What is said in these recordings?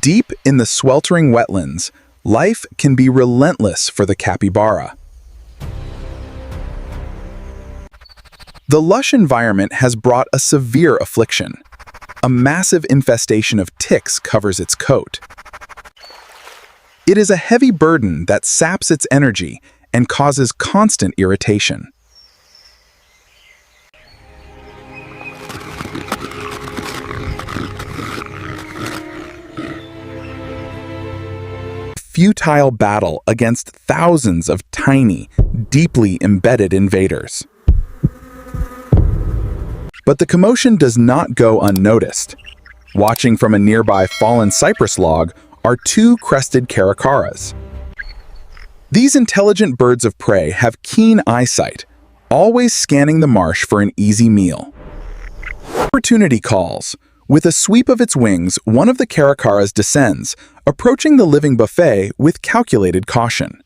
Deep in the sweltering wetlands, life can be relentless for the capybara. The lush environment has brought a severe affliction. A massive infestation of ticks covers its coat. It is a heavy burden that saps its energy and causes constant irritation. Futile battle against thousands of tiny, deeply embedded invaders. But the commotion does not go unnoticed. Watching from a nearby fallen cypress log are two crested caracaras. These intelligent birds of prey have keen eyesight, always scanning the marsh for an easy meal. Opportunity calls. With a sweep of its wings, one of the caracaras descends, approaching the living buffet with calculated caution.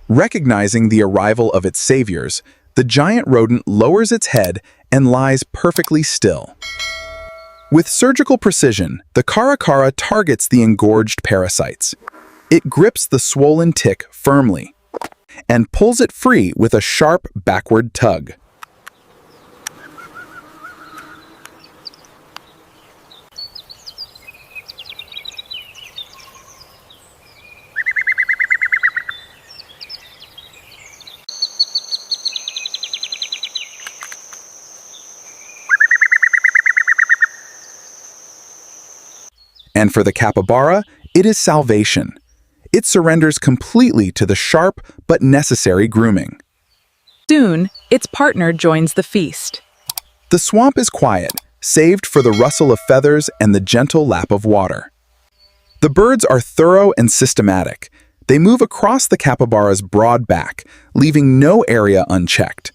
Recognizing the arrival of its saviors, the giant rodent lowers its head and lies perfectly still. With surgical precision, the caracara targets the engorged parasites. It grips the swollen tick firmly and pulls it free with a sharp backward tug. And for the capybara, it is salvation. It surrenders completely to the sharp but necessary grooming. Soon, its partner joins the feast. The swamp is quiet, saved for the rustle of feathers and the gentle lap of water. The birds are thorough and systematic. They move across the capybara's broad back, leaving no area unchecked.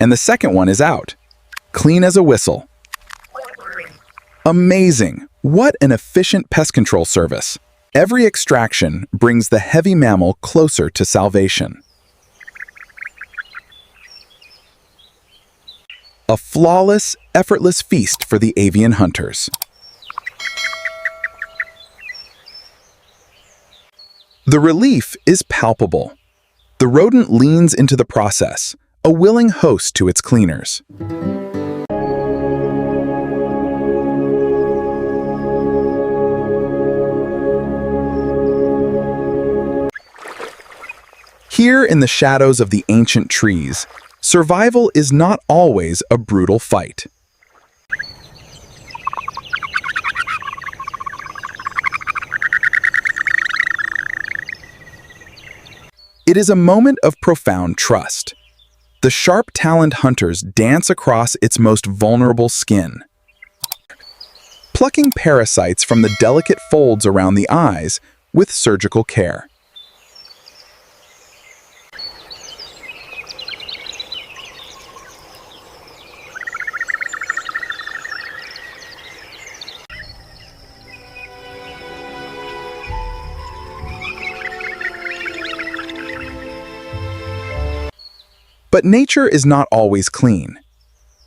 And the second one is out, clean as a whistle. Amazing! What an efficient pest control service. Every extraction brings the heavy mammal closer to salvation. A flawless, effortless feast for the avian hunters. The relief is palpable. The rodent leans into the process, a willing host to its cleaners. Here in the shadows of the ancient trees, survival is not always a brutal fight. It is a moment of profound trust. The sharp-taloned hunters dance across its most vulnerable skin, plucking parasites from the delicate folds around the eyes with surgical care. But nature is not always clean.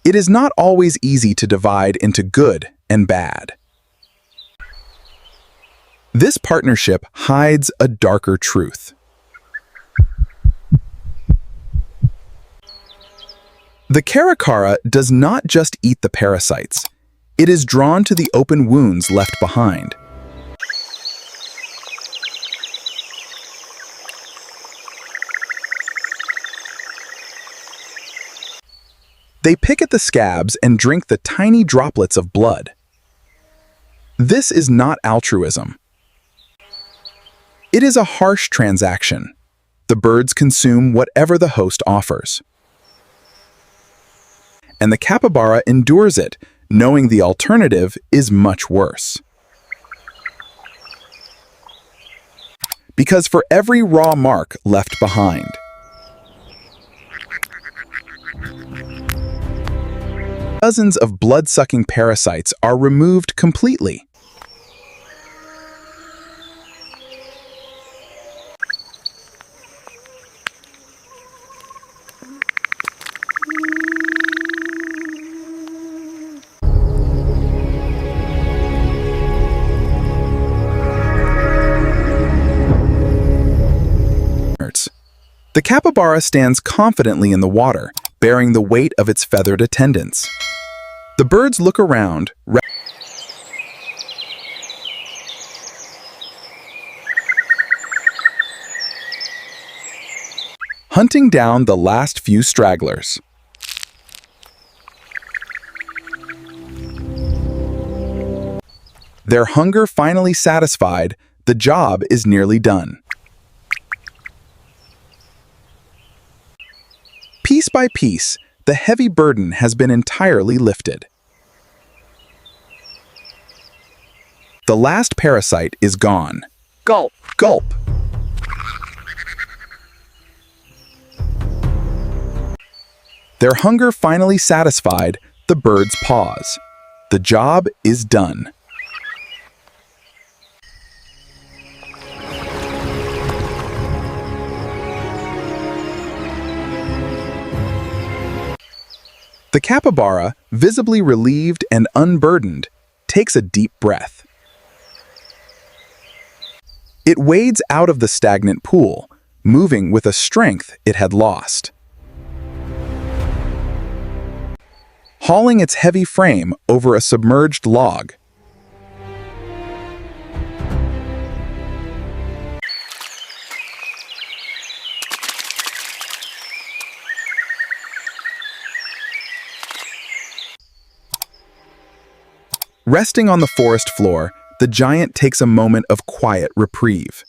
It is not always easy to divide into good and bad. This partnership hides a darker truth. The caracara does not just eat the parasites. It is drawn to the open wounds left behind. They pick at the scabs and drink the tiny droplets of blood. This is not altruism. It is a harsh transaction. The birds consume whatever the host offers. And the capybara endures it, knowing the alternative is much worse. Because for every raw mark left behind, Dozens of blood-sucking parasites are removed completely. The capybara stands confidently in the water, bearing the weight of its feathered attendants. The birds look around, hunting down the last few stragglers. Their hunger finally satisfied, the job is nearly done. Piece by piece, the heavy burden has been entirely lifted. The last parasite is gone. Gulp! Gulp! Their hunger finally satisfied, the birds pause. The job is done. The capybara, visibly relieved and unburdened, takes a deep breath. It wades out of the stagnant pool, moving with a strength it had lost. Hauling its heavy frame over a submerged log. Resting on the forest floor, the giant takes a moment of quiet reprieve.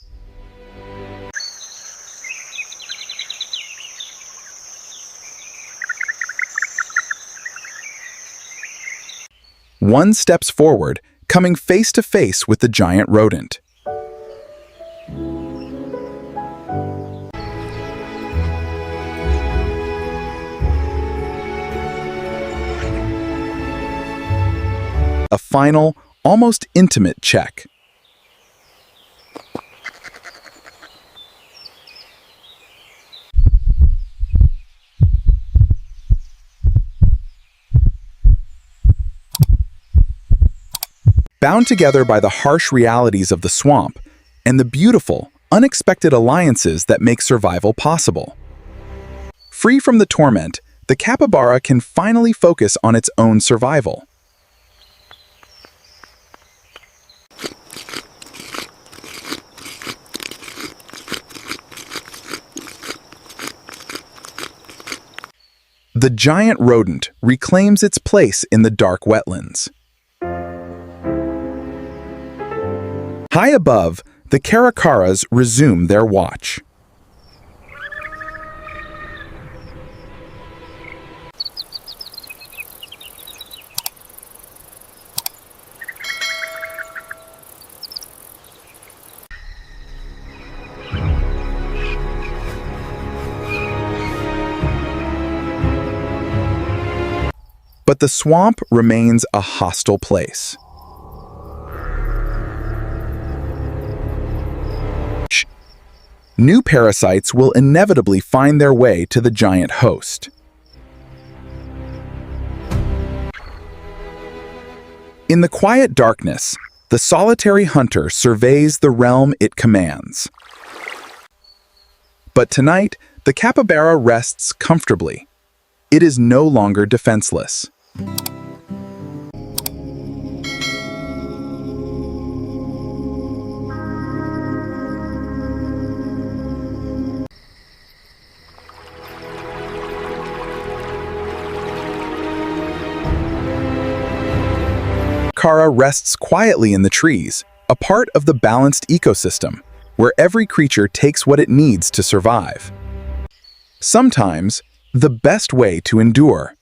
One steps forward, coming face to face with the giant rodent. A final, almost intimate check. Bound together by the harsh realities of the swamp and the beautiful, unexpected alliances that make survival possible. Free from the torment, the capybara can finally focus on its own survival. The giant rodent reclaims its place in the dark wetlands. High above, the caracaras resume their watch. But the swamp remains a hostile place. New parasites will inevitably find their way to the giant host. In the quiet darkness, the solitary hunter surveys the realm it commands. But tonight, the capybara rests comfortably. It is no longer defenseless. Caracara rests quietly in the trees, a part of the balanced ecosystem, where every creature takes what it needs to survive. Sometimes, the best way to endure